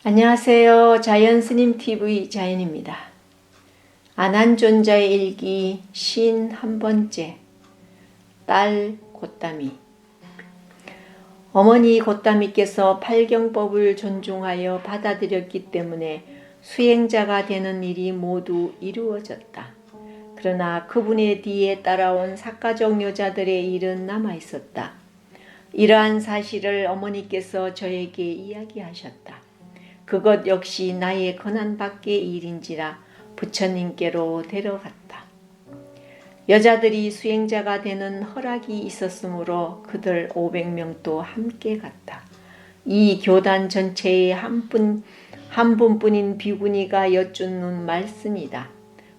안녕하세요. 자연스님 TV 자연입니다. 안한존자의 일기 51번째. 딸 곶담이. 어머니 곶담이께서 팔경법을 존중하여 받아들였기 때문에 수행자가 되는 일이 모두 이루어졌다. 그러나 그분의 뒤에 따라온 사가족 여자들의 일은 남아있었다. 이러한 사실을 어머니께서 저에게 이야기하셨다. 그것 역시 나의 권한 밖의 일인지라 부처님께로 데려갔다. 여자들이 수행자가 되는 허락이 있었으므로 그들 500명도 함께 갔다. 이 교단 전체의 한 분뿐인 비구니가 여쭈는 말씀이다.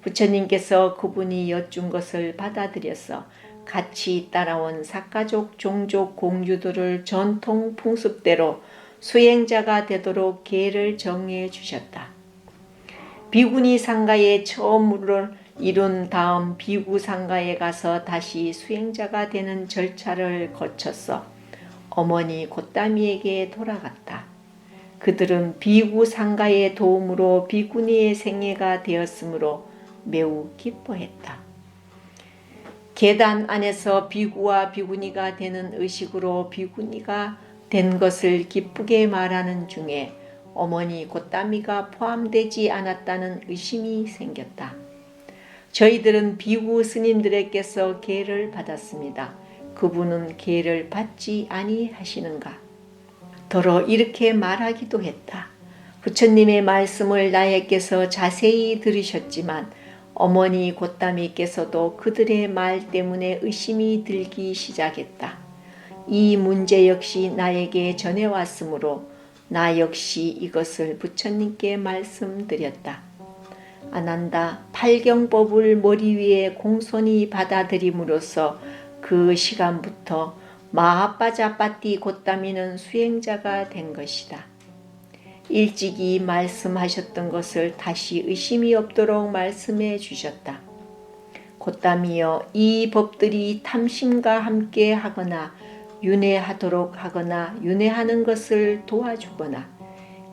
부처님께서 그분이 여쭌 것을 받아들여서 같이 따라온 사가족 종족 공주들을 전통 풍습대로 수행자가 되도록 계를 정해 주셨다. 비구니 상가에 처음으로 이룬 다음 비구 상가에 가서 다시 수행자가 되는 절차를 거쳐서 어머니 곶담이에게 돌아갔다. 그들은 비구 상가의 도움으로 비구니의 생애가 되었으므로 매우 기뻐했다. 계단 안에서 비구와 비구니가 되는 의식으로 비구니가 된 것을 기쁘게 말하는 중에 어머니 곶담이가 포함되지 않았다는 의심이 생겼다. 저희들은 비구 스님들에게서 계를 받았습니다. 그분은 계를 받지 아니하시는가? 더러 이렇게 말하기도 했다. 부처님의 말씀을 나에게서 자세히 들으셨지만 어머니 곶담이께서도 그들의 말 때문에 의심이 들기 시작했다. 이 문제 역시 나에게 전해왔으므로 나 역시 이것을 부처님께 말씀드렸다. 아난다. 팔경법을 머리 위에 공손히 받아들임으로써 그 시간부터 마하빠자빠띠 곶담이는 수행자가 된 것이다. 일찍이 말씀하셨던 것을 다시 의심이 없도록 말씀해 주셨다. 곶담이여, 이 법들이 탐심과 함께 하거나 윤회하도록 하거나 윤회하는 것을 도와주거나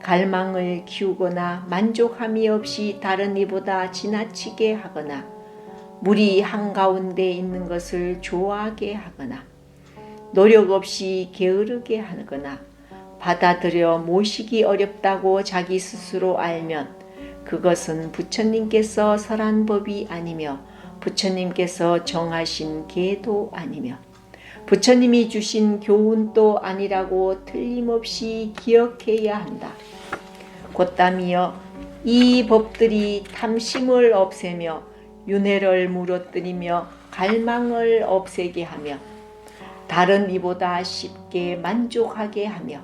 갈망을 키우거나 만족함이 없이 다른 이보다 지나치게 하거나 물이 한가운데 있는 것을 좋아하게 하거나 노력 없이 게으르게 하거나 받아들여 모시기 어렵다고 자기 스스로 알면 그것은 부처님께서 설한 법이 아니며 부처님께서 정하신 계도 아니며 부처님이 주신 교훈도 아니라고 틀림없이 기억해야 한다. 곶담이여, 이 법들이 탐심을 없애며 윤회를 무너뜨리며 갈망을 없애게 하며 다른 이보다 쉽게 만족하게 하며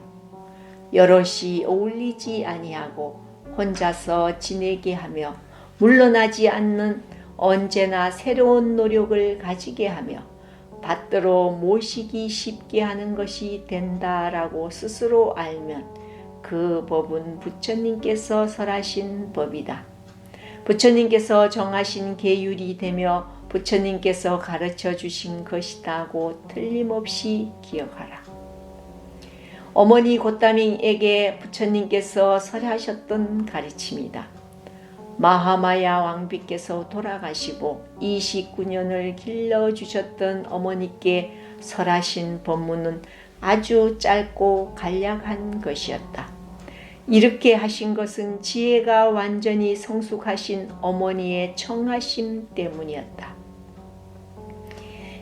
여럿이 어울리지 아니하고 혼자서 지내게 하며 물러나지 않는 언제나 새로운 노력을 가지게 하며 받들어 모시기 쉽게 하는 것이 된다라고 스스로 알면 그 법은 부처님께서 설하신 법이다. 부처님께서 정하신 계율이 되며 부처님께서 가르쳐 주신 것이다고 틀림없이 기억하라. 어머니 곶담이에게 부처님께서 설하셨던 가르침이다. 마하마야 왕비께서 돌아가시고 29년을 길러주셨던 어머니께 설하신 법문은 아주 짧고 간략한 것이었다. 이렇게 하신 것은 지혜가 완전히 성숙하신 어머니의 청하심 때문이었다.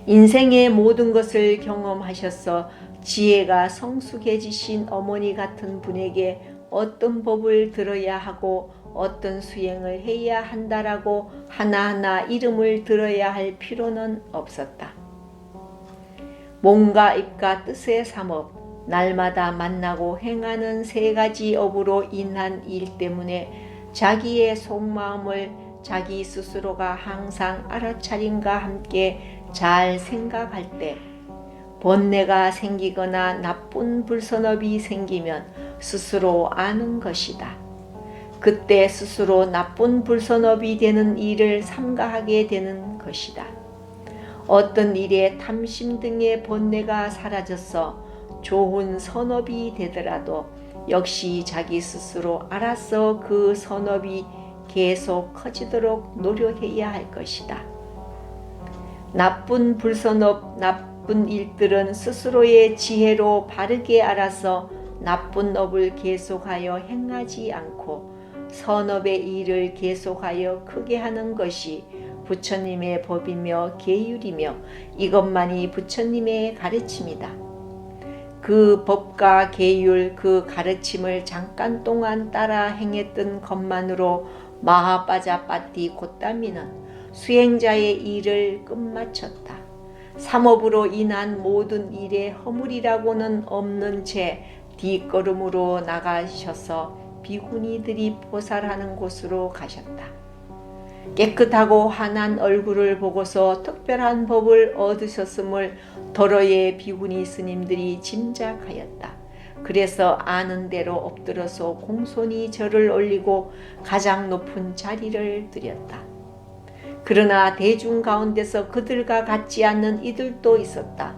인생의 모든 것을 경험하셔서 지혜가 성숙해지신 어머니 같은 분에게 어떤 법을 들어야 하고 어떤 수행을 해야 한다라고 하나하나 이름을 들어야 할 필요는 없었다. 몸과 입과 뜻의 삼업, 날마다 만나고 행하는 세 가지 업으로 인한 일 때문에 자기의 속마음을 자기 스스로가 항상 알아차림과 함께 잘 생각할 때 번뇌가 생기거나 나쁜 불선업이 생기면 스스로 아는 것이다. 그때 스스로 나쁜 불선업이 되는 일을 삼가하게 되는 것이다. 어떤 일에 탐심 등의 번뇌가 사라져서 좋은 선업이 되더라도 역시 자기 스스로 알아서 그 선업이 계속 커지도록 노력해야 할 것이다. 나쁜 불선업, 나쁜 일들은 스스로의 지혜로 바르게 알아서 나쁜 업을 계속하여 행하지 않고 선업의 일을 계속하여 크게 하는 것이 부처님의 법이며 계율이며 이것만이 부처님의 가르침이다. 그 법과 계율, 그 가르침을 잠깐 동안 따라 행했던 것만으로 마하빠자빠띠 고따미는 수행자의 일을 끝마쳤다. 삼업으로 인한 모든 일에 허물이라고는 없는 채 뒷걸음으로 나가셔서 비구니들이 보살하는 곳으로 가셨다. 깨끗하고 환한 얼굴을 보고서 특별한 법을 얻으셨음을 더러의 비구니 스님들이 짐작하였다. 그래서 아는 대로 엎드려서 공손히 절을 올리고 가장 높은 자리를 드렸다. 그러나 대중 가운데서 그들과 같지 않는 이들도 있었다.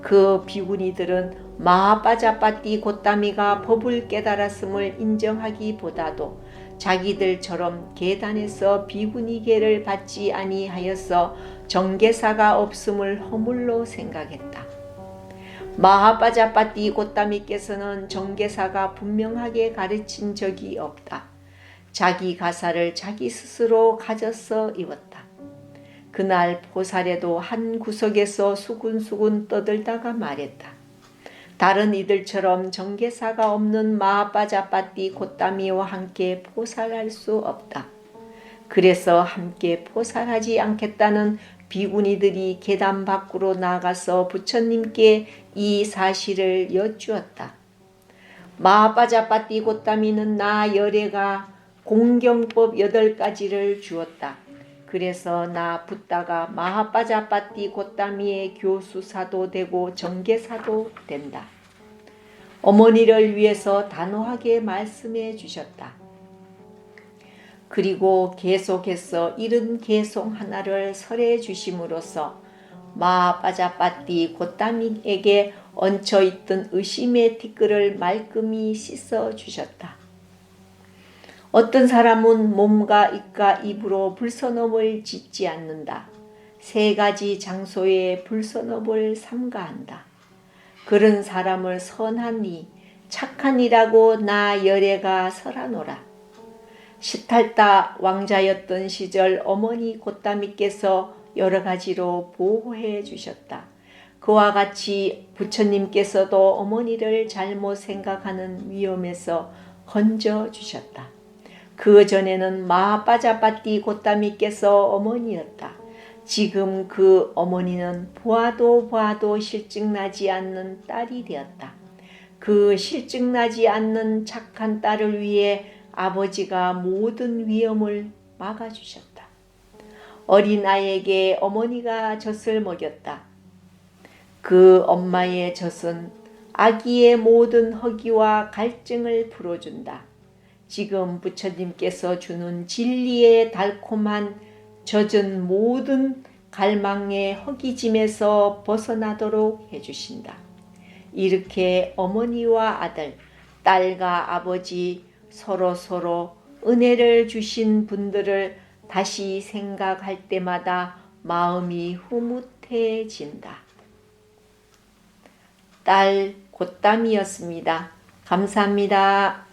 그 비구니들은 마하빠자빠띠 고따미가 법을 깨달았음을 인정하기보다도 자기들처럼 계단에서 비구니계를 받지 아니하여서 정계사가 없음을 허물로 생각했다. 마하빠자빠띠 고따미께서는 정계사가 분명하게 가르친 적이 없다. 자기 가사를 자기 스스로 가져서 입었다. 그날 보살에도 한 구석에서 수군수군 떠들다가 말했다. 다른 이들처럼 정계사가 없는 마하빠자빠띠 고따미와 함께 포살할 수 없다. 그래서 함께 포살하지 않겠다는 비구니들이 계단 밖으로 나가서 부처님께 이 사실을 여쭈었다. 마하빠자빠띠 고따미는 나 열애가 공경법 8가지를 주었다. 그래서 나 붓다가 마하빠자빠띠 고따미의 교수사도 되고 정계사도 된다. 어머니를 위해서 단호하게 말씀해 주셨다. 그리고 계속해서 이른 개송 하나를 설해 주심으로써 마하빠자빠띠 고따미에게 얹혀있던 의심의 티끌을 말끔히 씻어 주셨다. 어떤 사람은 몸과 입과 입으로 불선업을 짓지 않는다. 3가지 장소에 불선업을 삼가한다. 그런 사람을 선한 이, 착한 이라고 나 열애가 설하노라. 시탈다 왕자였던 시절 어머니 고따미께서 여러 가지로 보호해 주셨다. 그와 같이 부처님께서도 어머니를 잘못 생각하는 위험에서 건져 주셨다. 그 전에는 마하빠자빠띠 고따미께서 어머니였다. 지금 그 어머니는 보아도 실증나지 않는 딸이 되었다. 그 실증나지 않는 착한 딸을 위해 아버지가 모든 위험을 막아주셨다. 어린아이에게 어머니가 젖을 먹였다. 그 엄마의 젖은 아기의 모든 허기와 갈증을 풀어준다. 지금 부처님께서 주는 진리의 달콤한 젖은 모든 갈망의 허기짐에서 벗어나도록 해주신다. 이렇게 어머니와 아들, 딸과 아버지 서로 은혜를 주신 분들을 다시 생각할 때마다 마음이 흐뭇해진다. 딸 고땀이었습니다. 감사합니다.